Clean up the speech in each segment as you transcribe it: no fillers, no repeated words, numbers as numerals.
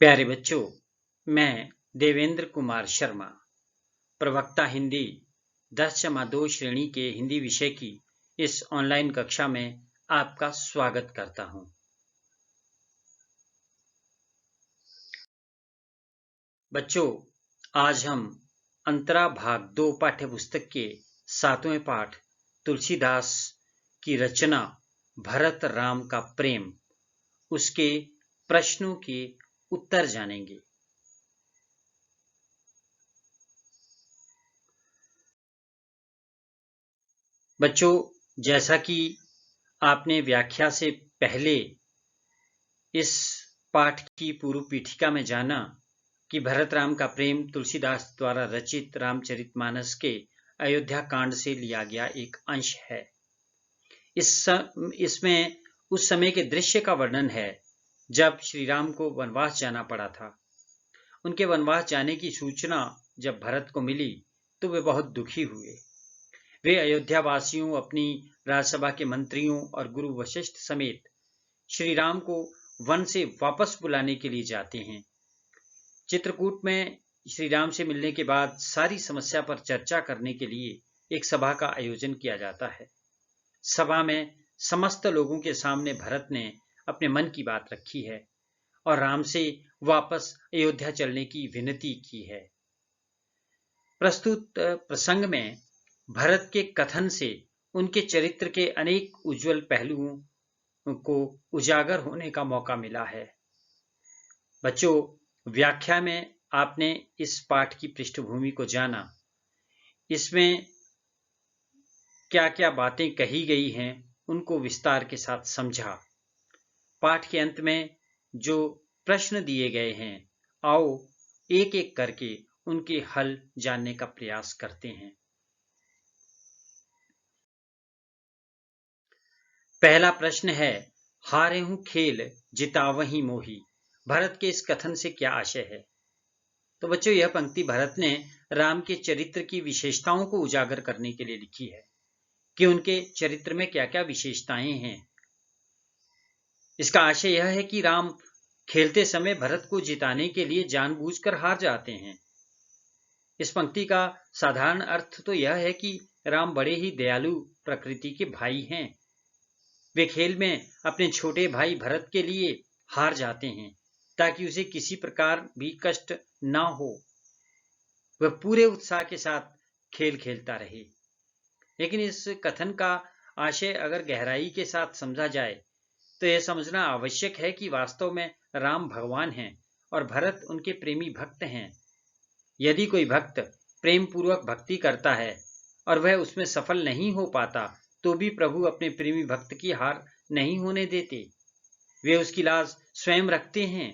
प्यारे बच्चों, मैं देवेंद्र कुमार शर्मा, प्रवक्ता हिंदी 10-2 श्रेणी के हिंदी विषय की इस ऑनलाइन कक्षा में आपका स्वागत करता हूं। बच्चों, आज हम अंतरा भाग 2 पाठ्यपुस्तक के 7वें पाठ तुलसीदास की रचना भरत राम का प्रेम, उसके प्रश्नों के उत्तर जानेंगे। बच्चों, जैसा कि आपने व्याख्या से पहले इस पाठ की पूर्व पीठिका में जाना कि भरत राम का प्रेम तुलसीदास द्वारा रचित रामचरितमानस के अयोध्या कांड से लिया गया एक अंश है। इसमें उस समय के दृश्य का वर्णन है जब श्री राम को वनवास जाना पड़ा था। उनके वनवास जाने की सूचना जब भरत को मिली तो वे बहुत दुखी हुए। वे अयोध्या वासियों, अपनी राज्यसभा के मंत्रियों और गुरु वशिष्ठ समेत श्री राम को वन से वापस बुलाने के लिए जाते हैं। चित्रकूट में श्री राम से मिलने के बाद सारी समस्या पर चर्चा करने के लिए एक सभा का आयोजन किया जाता है। सभा में समस्त लोगों के सामने भरत ने अपने मन की बात रखी है और राम से वापस अयोध्या चलने की विनती की है। प्रस्तुत प्रसंग में भरत के कथन से उनके चरित्र के अनेक उज्जवल पहलुओं को उजागर होने का मौका मिला है। बच्चों, व्याख्या में आपने इस पाठ की पृष्ठभूमि को जाना, इसमें क्या क्या बातें कही गई हैं उनको विस्तार के साथ समझा। पाठ के अंत में जो प्रश्न दिए गए हैं, आओ एक एक करके उनके हल जानने का प्रयास करते हैं। पहला प्रश्न है, हारे हूं खेल जितावहीं मोही। भरत के इस कथन से क्या आशय है? तो बच्चों, यह पंक्ति भरत ने राम के चरित्र की विशेषताओं को उजागर करने के लिए लिखी है कि उनके चरित्र में क्या क्या विशेषताएं हैं। इसका आशय यह है कि राम खेलते समय भरत को जिताने के लिए जानबूझकर हार जाते हैं। इस पंक्ति का साधारण अर्थ तो यह है कि राम बड़े ही दयालु प्रकृति के भाई हैं। वे खेल में अपने छोटे भाई भरत के लिए हार जाते हैं ताकि उसे किसी प्रकार भी कष्ट ना हो। वह पूरे उत्साह के साथ खेल खेलता रहे। लेकिन इस कथन का आशय अगर गहराई के साथ समझा जाए तो यह समझना आवश्यक है कि वास्तव में राम भगवान हैं और भरत उनके प्रेमी भक्त हैं। यदि कोई भक्त प्रेम पूर्वक भक्ति करता है और वह उसमें सफल नहीं हो पाता तो भी प्रभु अपने प्रेमी भक्त की हार नहीं होने देते। वे उसकी लाज स्वयं रखते हैं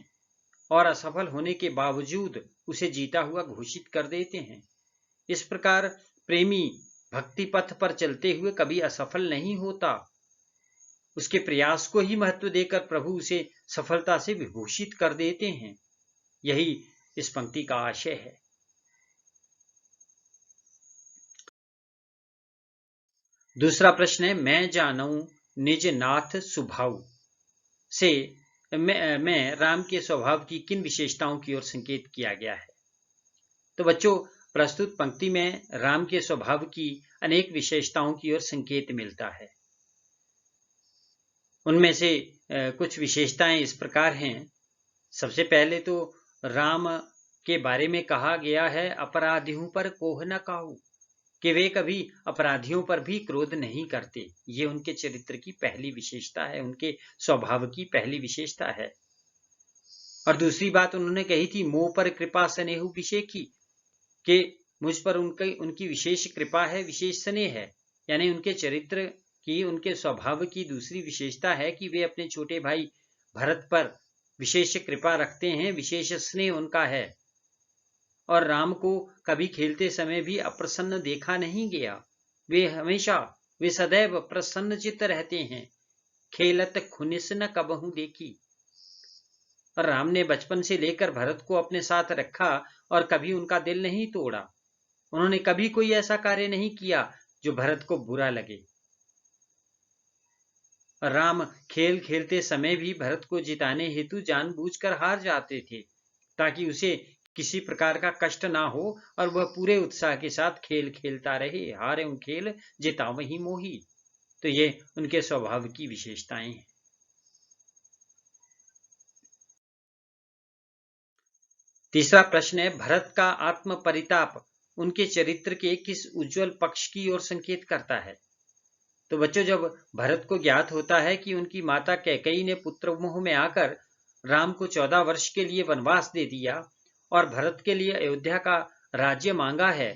और असफल होने के बावजूद उसे जीता हुआ घोषित कर देते हैं। इस प्रकार प्रेमी भक्ति पथ पर चलते हुए कभी असफल नहीं होता। उसके प्रयास को ही महत्व देकर प्रभु उसे सफलता से विभूषित कर देते हैं। यही इस पंक्ति का आशय है। दूसरा प्रश्न है, मैं जानऊं निज नाथ सुभाव से मैं राम के स्वभाव की किन विशेषताओं की ओर संकेत किया गया है? तो बच्चों, प्रस्तुत पंक्ति में राम के स्वभाव की अनेक विशेषताओं की ओर संकेत मिलता है। उनमें से कुछ विशेषताएं इस प्रकार हैं। सबसे पहले तो राम के बारे में कहा गया है, अपराधियों पर कोह न काहू, कि वे कभी अपराधियों पर भी क्रोध नहीं करते। ये उनके चरित्र की पहली विशेषता है, उनके स्वभाव की पहली विशेषता है। और दूसरी बात उन्होंने कही थी, मोह पर कृपा स्नेहु विशेखी, कि मुझ पर उनकी विशेष कृपा है, विशेष स्नेह है। यानी उनके चरित्र की, उनके स्वभाव की दूसरी विशेषता है कि वे अपने छोटे भाई भरत पर विशेष कृपा रखते हैं, विशेष स्नेह उनका है। और राम को कभी खेलते समय भी अप्रसन्न देखा नहीं गया। वे सदैव प्रसन्नचित्त रहते हैं। खेलत खुनिस न कबहू देखी। और राम ने बचपन से लेकर भरत को अपने साथ रखा और कभी उनका दिल नहीं तोड़ा। उन्होंने कभी कोई ऐसा कार्य नहीं किया जो भरत को बुरा लगे। राम खेल खेलते समय भी भरत को जिताने हेतु जानबूझकर हार जाते थे। ताकि उसे किसी प्रकार का कष्ट ना हो और वह पूरे उत्साह के साथ खेल खेलता रहे। हारे खेल जितावहि मोही। तो ये उनके स्वभाव की विशेषताएं हैं। तीसरा प्रश्न है, भरत का आत्म परिताप उनके चरित्र के किस उज्जवल पक्ष की ओर संकेत करता है? तो बच्चों, जब भरत को ज्ञात होता है कि उनकी माता कैकेयी ने पुत्र मोह में आकर राम को 14 वर्ष के लिए वनवास दे दिया और भरत के लिए अयोध्या का राज्य मांगा है,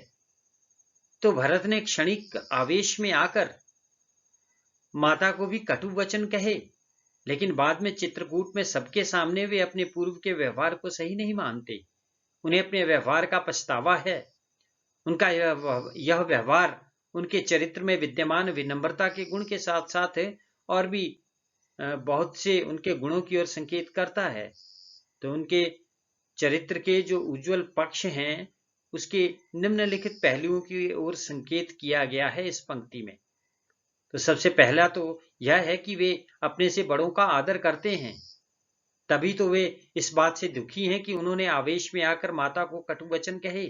तो भरत ने क्षणिक आवेश में आकर माता को भी कटु वचन कहे, लेकिन बाद में चित्रकूट में सबके सामने वे अपने पूर्व के व्यवहार को सही नहीं मानते। उन्हें अपने व्यवहार का पछतावा है। उनका यह व्यवहार उनके चरित्र में विद्यमान विनम्रता के गुण के साथ साथ और भी बहुत से उनके गुणों की ओर संकेत करता है। तो उनके चरित्र के जो उज्जवल पक्ष हैं, उसके निम्नलिखित पहलुओं की ओर संकेत किया गया है इस पंक्ति में। तो सबसे पहला तो यह है कि वे अपने से बड़ों का आदर करते हैं। तभी तो वे इस बात से दुखी हैं कि उन्होंने आवेश में आकर माता को कटु वचन कहे।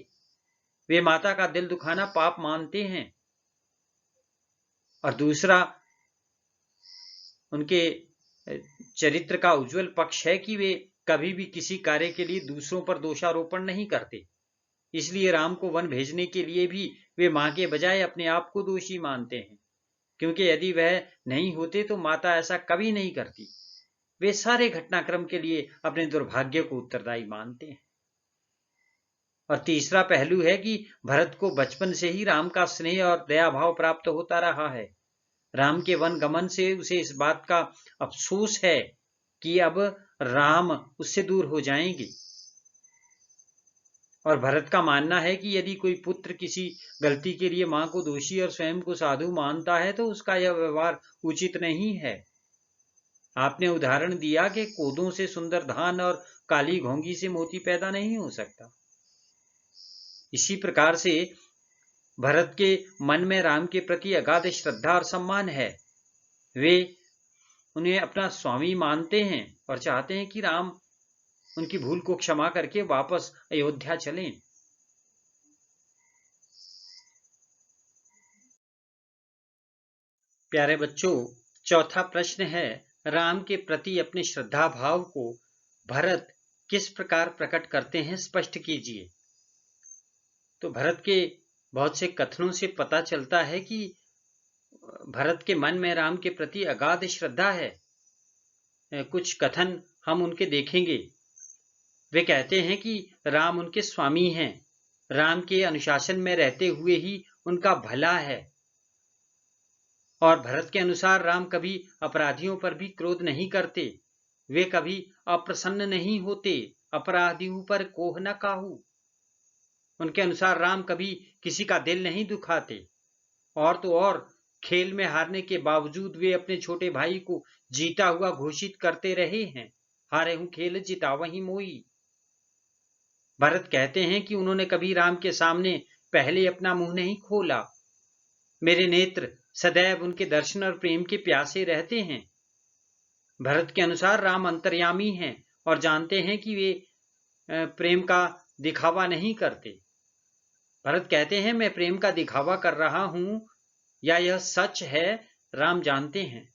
वे माता का दिल दुखाना पाप मानते हैं। और दूसरा, उनके चरित्र का उज्जवल पक्ष है कि वे कभी भी किसी कार्य के लिए दूसरों पर दोषारोपण नहीं करते। इसलिए राम को वन भेजने के लिए भी वे मां के बजाय अपने आप को दोषी मानते हैं, क्योंकि यदि वह नहीं होते तो माता ऐसा कभी नहीं करती। वे सारे घटनाक्रम के लिए अपने दुर्भाग्य को उत्तरदायी मानते हैं। और तीसरा पहलू है कि भरत को बचपन से ही राम का स्नेह और दया भाव प्राप्त होता रहा है। राम के वन गमन से उसे इस बात का अफसोस है कि अब राम उससे दूर हो जाएंगे। और भरत का मानना है कि यदि कोई पुत्र किसी गलती के लिए मां को दोषी और स्वयं को साधु मानता है तो उसका यह व्यवहार उचित नहीं है। आपने उदाहरण दिया कि कोदों से सुंदर धान और काली घोंगी से मोती पैदा नहीं हो सकता। इसी प्रकार से भरत के मन में राम के प्रति अगाध श्रद्धा और सम्मान है। वे उन्हें अपना स्वामी मानते हैं और चाहते हैं कि राम उनकी भूल को क्षमा करके वापस अयोध्या चलें। प्यारे बच्चों, चौथा प्रश्न है, राम के प्रति अपने श्रद्धा भाव को भरत किस प्रकार प्रकट करते हैं, स्पष्ट कीजिए। तो भरत के बहुत से कथनों से पता चलता है कि भरत के मन में राम के प्रति अगाध श्रद्धा है। कुछ कथन हम उनके देखेंगे। वे कहते हैं कि राम उनके स्वामी हैं, राम के अनुशासन में रहते हुए ही उनका भला है। और भरत के अनुसार राम कभी अपराधियों पर भी क्रोध नहीं करते। वे कभी अप्रसन्न नहीं होते। अपराधियों पर कोह न काहू। उनके अनुसार राम कभी किसी का दिल नहीं दुखाते। और तो और, खेल में हारने के बावजूद वे अपने छोटे भाई को जीता हुआ घोषित करते रहे हैं। हारे हूं खेल जितावहि मोही। भरत कहते हैं कि उन्होंने कभी राम के सामने पहले अपना मुंह नहीं खोला। मेरे नेत्र सदैव उनके दर्शन और प्रेम के प्यासे रहते हैं। भरत के अनुसार राम अंतर्यामी हैं और जानते हैं कि वे प्रेम का दिखावा नहीं करते। भरत कहते हैं, मैं प्रेम का दिखावा कर रहा हूं या यह सच है, राम जानते हैं।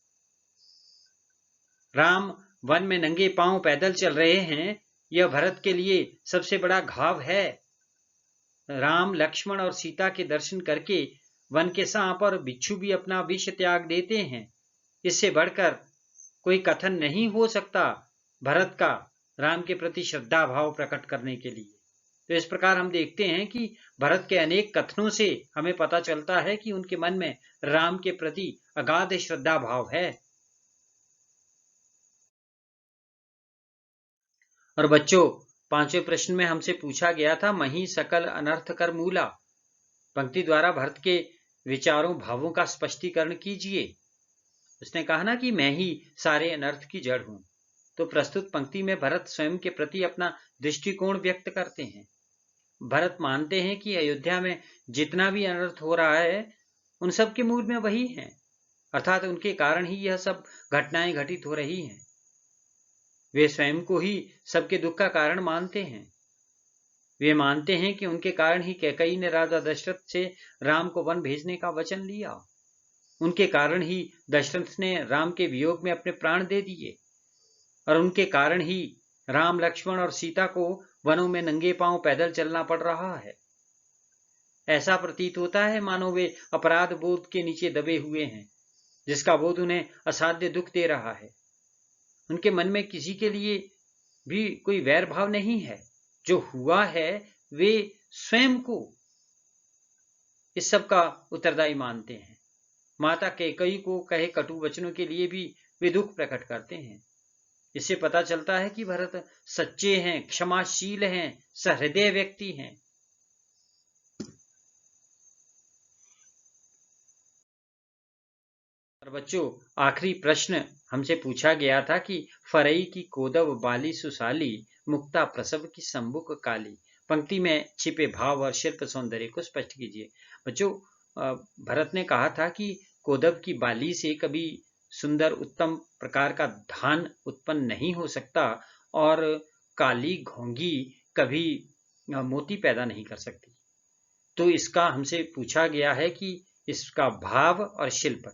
राम वन में नंगे पांव पैदल चल रहे हैं, यह भरत के लिए सबसे बड़ा घाव है। राम, लक्ष्मण और सीता के दर्शन करके वन के सांप और बिच्छू भी अपना विष त्याग देते हैं। इससे बढ़कर कोई कथन नहीं हो सकता भरत का राम के प्रति श्रद्धा भाव प्रकट करने के लिए। तो इस प्रकार हम देखते हैं कि भरत के अनेक कथनों से हमें पता चलता है कि उनके मन में राम के प्रति अगाध श्रद्धा भाव है। और बच्चों, पांचवें प्रश्न में हमसे पूछा गया था, मही सकल अनर्थ कर मूला। पंक्ति द्वारा भरत के विचारों भावों का स्पष्टीकरण कीजिए। उसने कहा ना कि मैं ही सारे अनर्थ की जड़ हूं। तो प्रस्तुत पंक्ति में भरत स्वयं के प्रति अपना दृष्टिकोण व्यक्त करते हैं। भरत मानते हैं कि अयोध्या में जितना भी अनर्थ हो रहा है, उन सब के मूल में वही है, अर्थात उनके कारण ही यह सब घटनाएं घटित हो रही हैं। वे स्वयं को ही सबके दुख का कारण मानते हैं। वे मानते हैं कि उनके कारण ही कैकेयी ने राजा दशरथ से राम को वन भेजने का वचन लिया। उनके कारण ही दशरथ ने राम के वियोग में अपने प्राण दे दिए और उनके कारण ही राम, लक्ष्मण और सीता को वनों में नंगे पांव पैदल चलना पड़ रहा है। ऐसा प्रतीत होता है मानो वे अपराध बोध के नीचे दबे हुए हैं, जिसका बोध उन्हें असाध्य दुख दे रहा है। उनके मन में किसी के लिए भी कोई वैर भाव नहीं है। जो हुआ है वे स्वयं को इस सब का उत्तरदायी मानते हैं। माता कैकेयी को कहे कटु वचनों के लिए भी वे दुख प्रकट करते हैं। इससे पता चलता है कि भरत सच्चे हैं, क्षमाशील हैं, सहृदय व्यक्ति हैं। और बच्चों, आखिरी प्रश्न हमसे पूछा गया था कि फरई की कोदव बाली सुशाली, मुक्ता प्रसव की संबुक काली। पंक्ति में छिपे भाव और शिल्प सौंदर्य को स्पष्ट कीजिए। बच्चों, भरत ने कहा था कि कोदव की बाली से कभी सुंदर उत्तम प्रकार का धान उत्पन्न नहीं हो सकता और काली घोंगी कभी मोती पैदा नहीं कर सकती। तो इसका हमसे पूछा गया है कि इसका भाव और शिल्प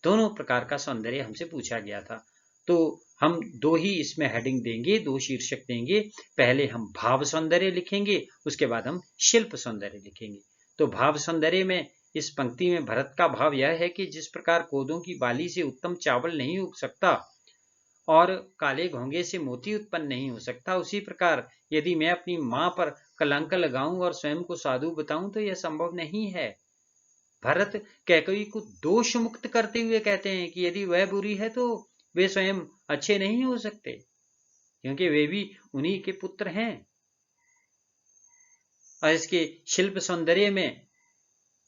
दोनों प्रकार का सौंदर्य हमसे पूछा गया था। तो हम दो ही इसमें हेडिंग देंगे, दो शीर्षक देंगे। पहले हम भाव सौंदर्य लिखेंगे, उसके बाद हम शिल्प सौंदर्य लिखेंगे। तो भाव सौंदर्य में इस पंक्ति में भरत का भाव यह है कि जिस प्रकार कोदों की बाली से उत्तम चावल नहीं उग सकता और काले घोंगे से मोती उत्पन्न नहीं हो सकता, उसी प्रकार यदि मैं अपनी मां पर कलंक लगाऊं और स्वयं को साधु बताऊं तो यह संभव नहीं है। भरत कैकेयी को दोष मुक्त करते हुए कहते हैं कि यदि वह बुरी है तो वे स्वयं अच्छे नहीं हो सकते, क्योंकि वे भी उन्हीं के पुत्र हैं। और इसके शिल्प सौंदर्य में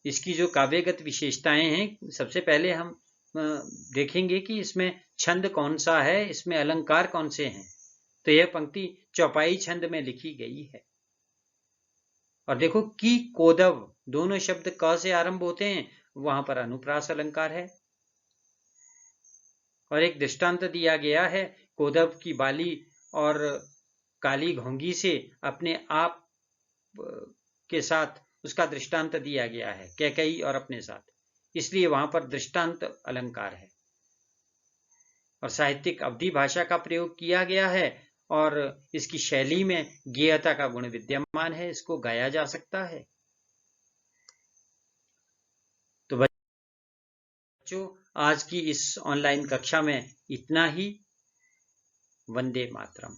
इसकी जो काव्यगत विशेषताएं हैं, सबसे पहले हम देखेंगे कि इसमें छंद कौन सा है, इसमें अलंकार कौन से हैं। तो यह पंक्ति चौपाई छंद में लिखी गई है। और देखो कि कोदव, दोनों शब्द क से आरंभ होते हैं, वहां पर अनुप्रास अलंकार है। और एक दृष्टांत दिया गया है, कोदव की बाली और काली घोंगी से अपने आप के साथ उसका दृष्टांत दिया गया है, कैकेयी और अपने साथ, इसलिए वहां पर दृष्टांत अलंकार है। और साहित्यिक अवधि भाषा का प्रयोग किया गया है और इसकी शैली में गेयता का गुण विद्यमान है, इसको गाया जा सकता है। तो बच्चों, आज की इस ऑनलाइन कक्षा में इतना ही। वंदे मातरम।